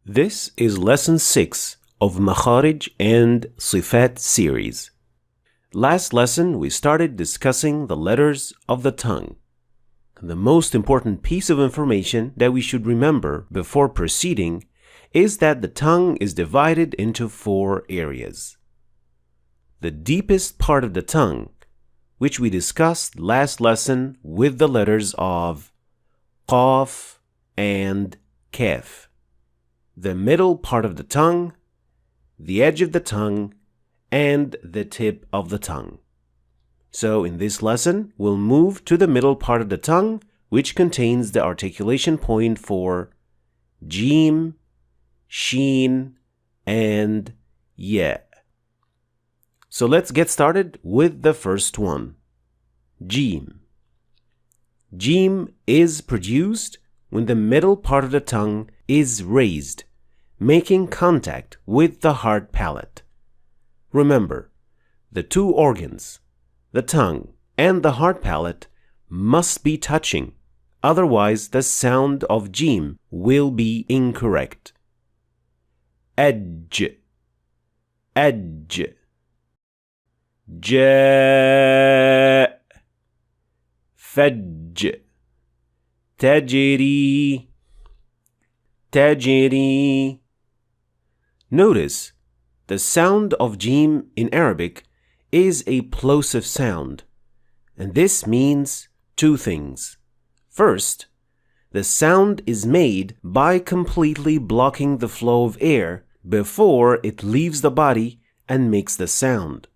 This is lesson 6 of Makharij and Sifaat series. Last lesson we started discussing the letters of the tongue. The most important piece of information that we should remember before proceeding is that the tongue is divided into 4 areas. The deepest part of the tongue, which we discussed last lesson with the letters of Qaf and Kaf. The middle part of the tongue, the edge of the tongue, and the tip of the tongue. So in this lesson, we'll move to the middle part of the tongue, which contains the articulation point for Jim, Sheen, and Ya. So let's get started with the first one, Jim. Jim is produced when the middle part of the tongue is raised, making contact with the hard palate. Remember, the 2 organs, the tongue and the hard palate, must be touching, otherwise the sound of Jim will be incorrect. Edge, edge, ja, faj, tajri, tajri. Notice, the sound of Jim in Arabic is a plosive sound, and this means 2 things. First, the sound is made by completely blocking the flow of air before it leaves the body and makes the sound.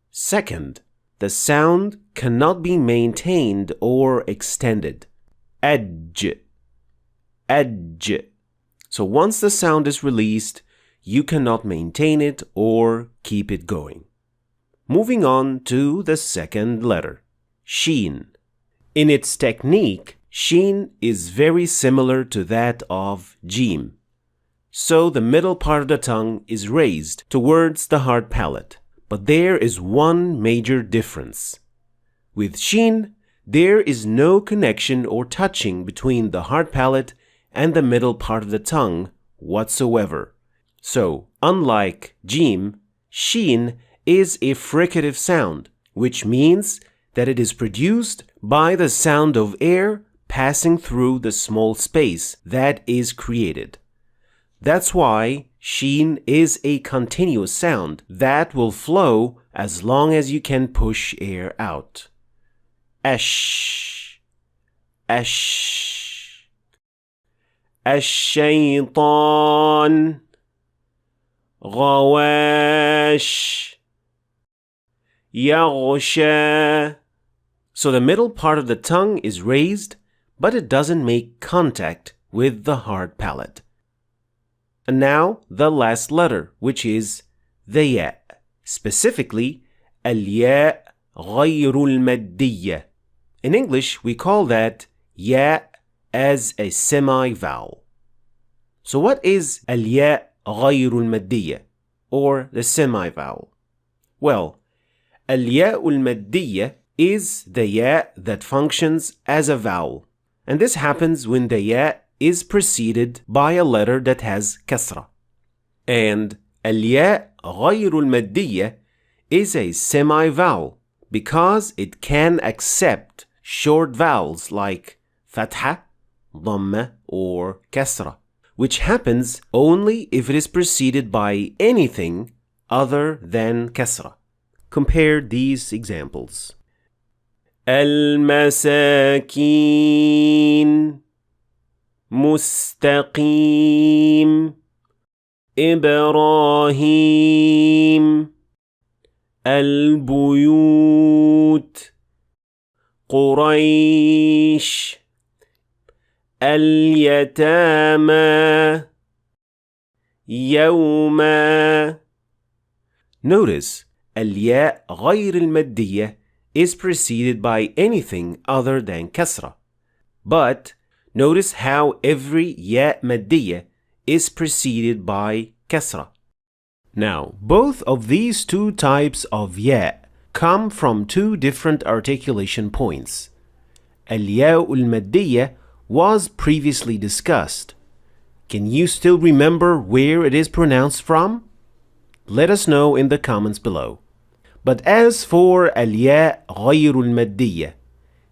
Second, the sound cannot be maintained or extended. Edge, edge. So once the sound is released, you cannot maintain it or keep it going. Moving on to the second letter, Sheen. In its technique, Sheen is very similar to that of Jim. So the middle part of the tongue is raised towards the hard palate. But there is one major difference. With Sheen, there is no connection or touching between the hard palate and the middle part of the tongue whatsoever. So, unlike Jim, Sheen is a fricative sound, which means that it is produced by the sound of air passing through the small space that is created. That's why Sheen is a continuous sound that will flow as long as you can push air out. Ash, ash, الشيطان, غواش, يغشى. So the middle part of the tongue is raised, but it doesn't make contact with the hard palate. And now the last letter, which is the Ya. Specifically, الياء غير المادية. In English, we call that Ya as a semi-vowel. So what is الياء غير المادية, or the semi-vowel? Well, الياء المادية is the Ya that functions as a vowel. And this happens when the Ya is preceded by a letter that has kasra. And الياء غير المادية is a semi-vowel because it can accept short vowels like fatha, dhamma, or kasra, which happens only if it is preceded by anything other than kasra. Compare these examples. المساكين, مستقيم, إبراهيم, البيوت, قريش, اليتامى, يوما. Notice, الياء غير المادية is preceded by anything other than kasra. But notice how every ya maddiya is preceded by kasra. Now, both of these 2 types of ya come from 2 different articulation points. Al-ya al-maddiya was previously discussed. Can you still remember where it is pronounced from? Let us know in the comments below. But as for الياء غير المادية,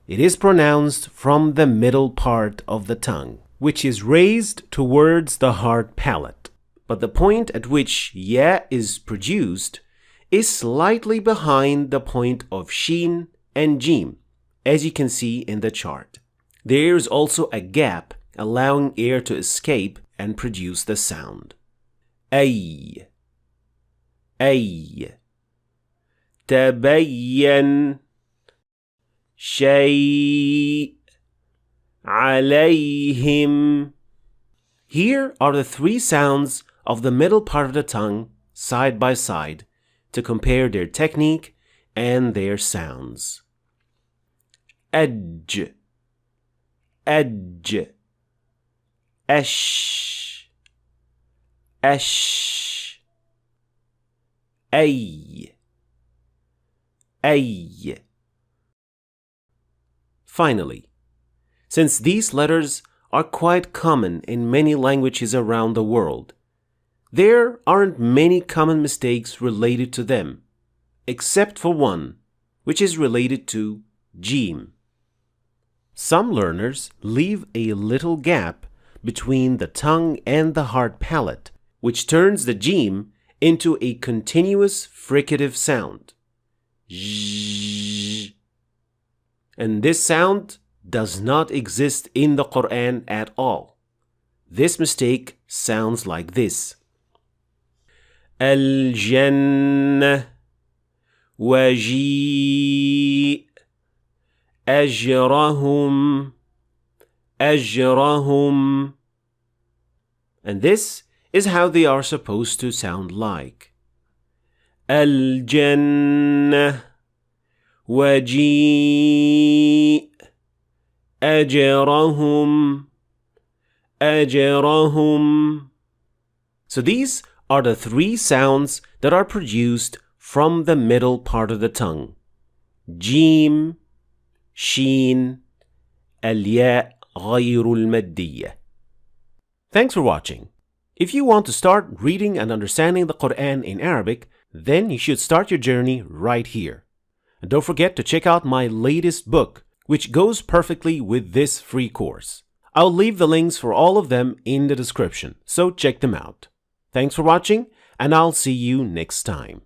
it is pronounced from the middle part of the tongue, which is raised towards the hard palate. But the point at which ya is produced is slightly behind the point of shin and jim, as you can see in the chart. There is also a gap allowing air to escape and produce the sound. أي أي تبين شيء عليهم. Here are the three sounds of the middle part of the tongue side by side to compare their technique and their sounds. أج أج أش أش أي أي. Finally, since these letters are quite common in many languages around the world, there aren't many common mistakes related to them, except for one, which is related to jim. Some learners leave a little gap between the tongue and the hard palate, which turns the jim into a continuous fricative sound. Zzz. And this sound does not exist in the Quran at all. This mistake sounds like this. الجنة وجيء أجرهم أجرهم. And this is how they are supposed to sound like. الجنة وجيء أجرهم أجرهم. So these are the three sounds that are produced from the middle part of the tongue. Jim, Shin, الياء غير المادية. Thanks for watching. If you want to start reading and understanding the Quran in Arabic, then you should start your journey right here. And don't forget to check out my latest book, which goes perfectly with this free course. I'll leave the links for all of them in the description, so check them out. Thanks for watching, and I'll see you next time.